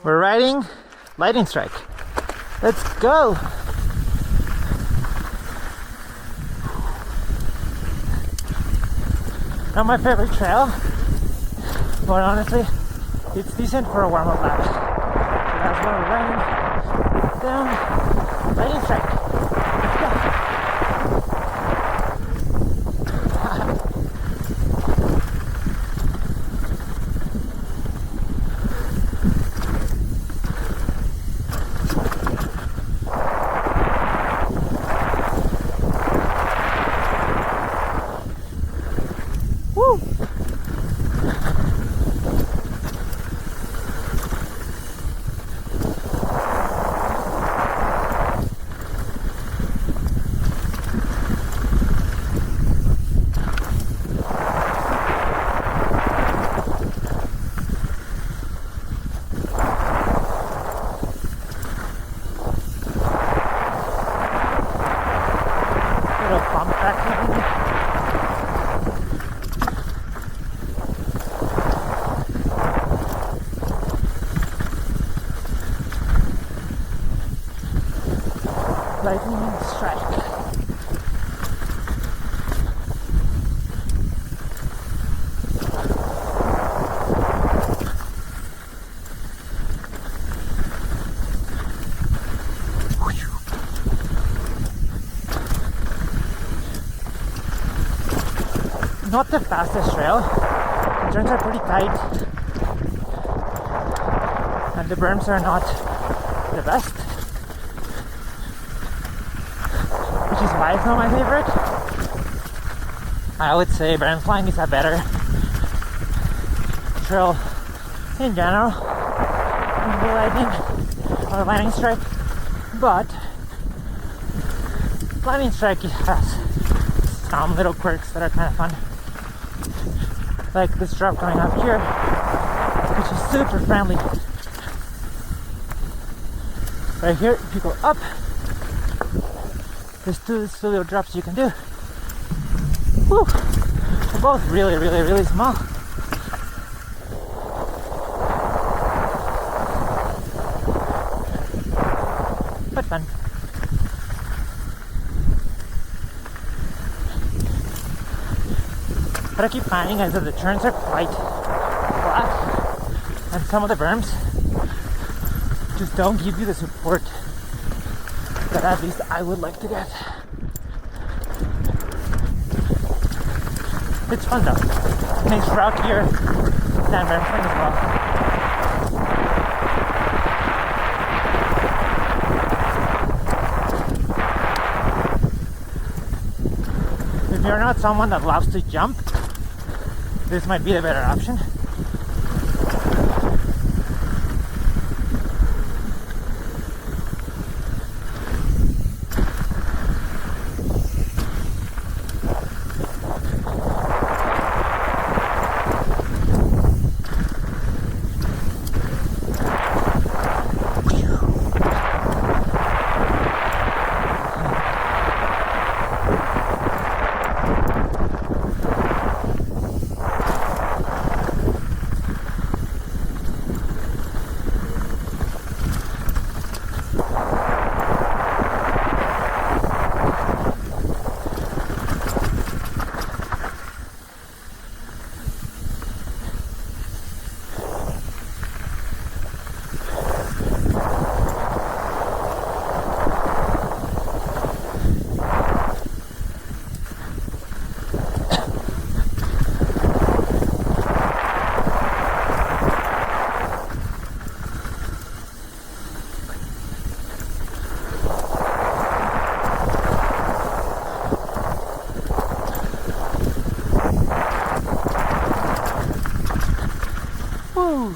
We're riding lightning strike. Let's go. Not my favorite trail, but honestly, it's decent for a warm-up lap. So that's why we're riding down lightning strike. Let's go. Woo! Little bump back here. Lightning strike. Not the fastest trail. The turns are pretty tight, and the berms are not the best, which is why it's not my favorite. I would say berm flying is a better trail in general than the lightning or lightning strike, but lightning strike has some little quirks that are kind of fun. Like this drop going up here, which is super friendly. Right here, if you go up, there's two little drops you can do. Woo! They're both really, really, really small. But fun. What I keep finding is that the turns are quite flat, and some of the berms just don't give you the support that at least I would like to get. It's fun though. It makes rockier than berm flying as well. If you're not someone that loves to jump, this might be the better option. Woo!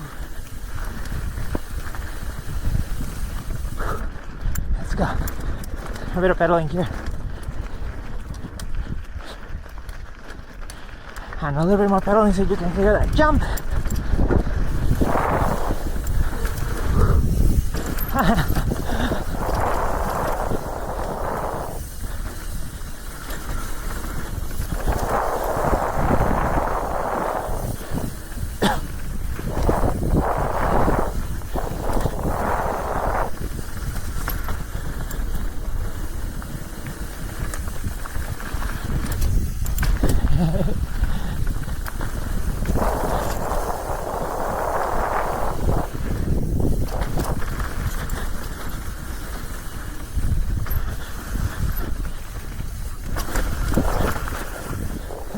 Let's go. A bit of pedaling here. And a little bit more pedaling so you can figure that jump.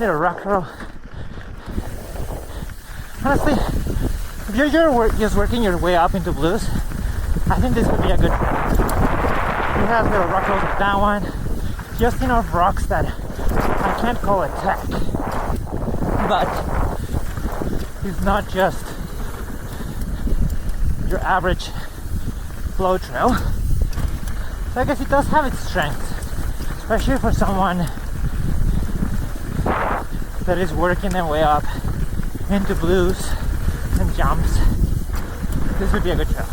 little rock roll. Honestly, if you're just working your way up into blues, I think this would be a good trail. It has little rock rolls with that one, just enough rocks that I can't call it tech, but it's not just your average flow trail. So I guess it does have its strengths, especially for someone that is working their way up into blues and jumps. This would be a good trail.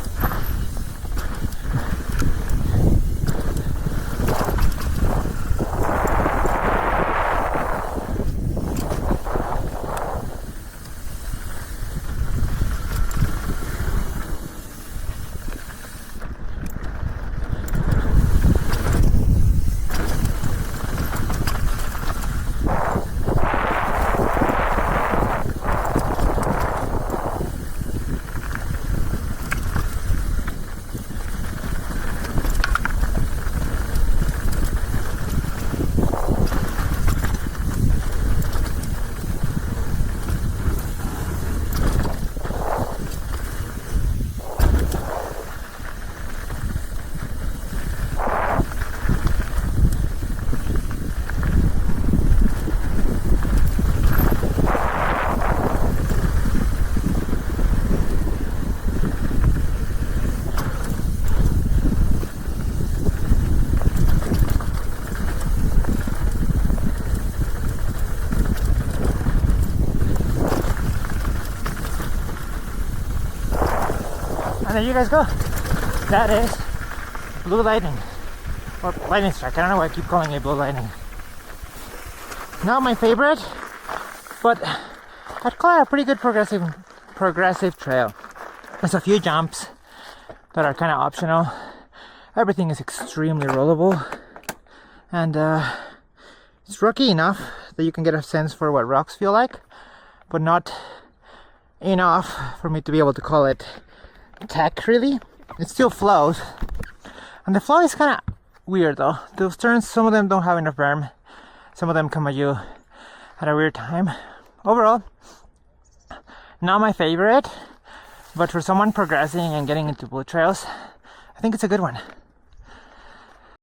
And there you guys go. That is blue lightning, or lightning strike. I don't know why I keep calling it blue lightning. Not my favorite, but I'd call it a pretty good progressive trail. There's a few jumps that are kind of optional. Everything is extremely rollable, and it's rocky enough that you can get a sense for what rocks feel like, but not enough for me to be able to call it tech, really. It still flows, and the flow is kind of weird though. Those turns, some of them don't have enough berm, some of them come at you at a weird time. Overall, not my favorite, but for someone progressing and getting into blue trails, I think it's a good one.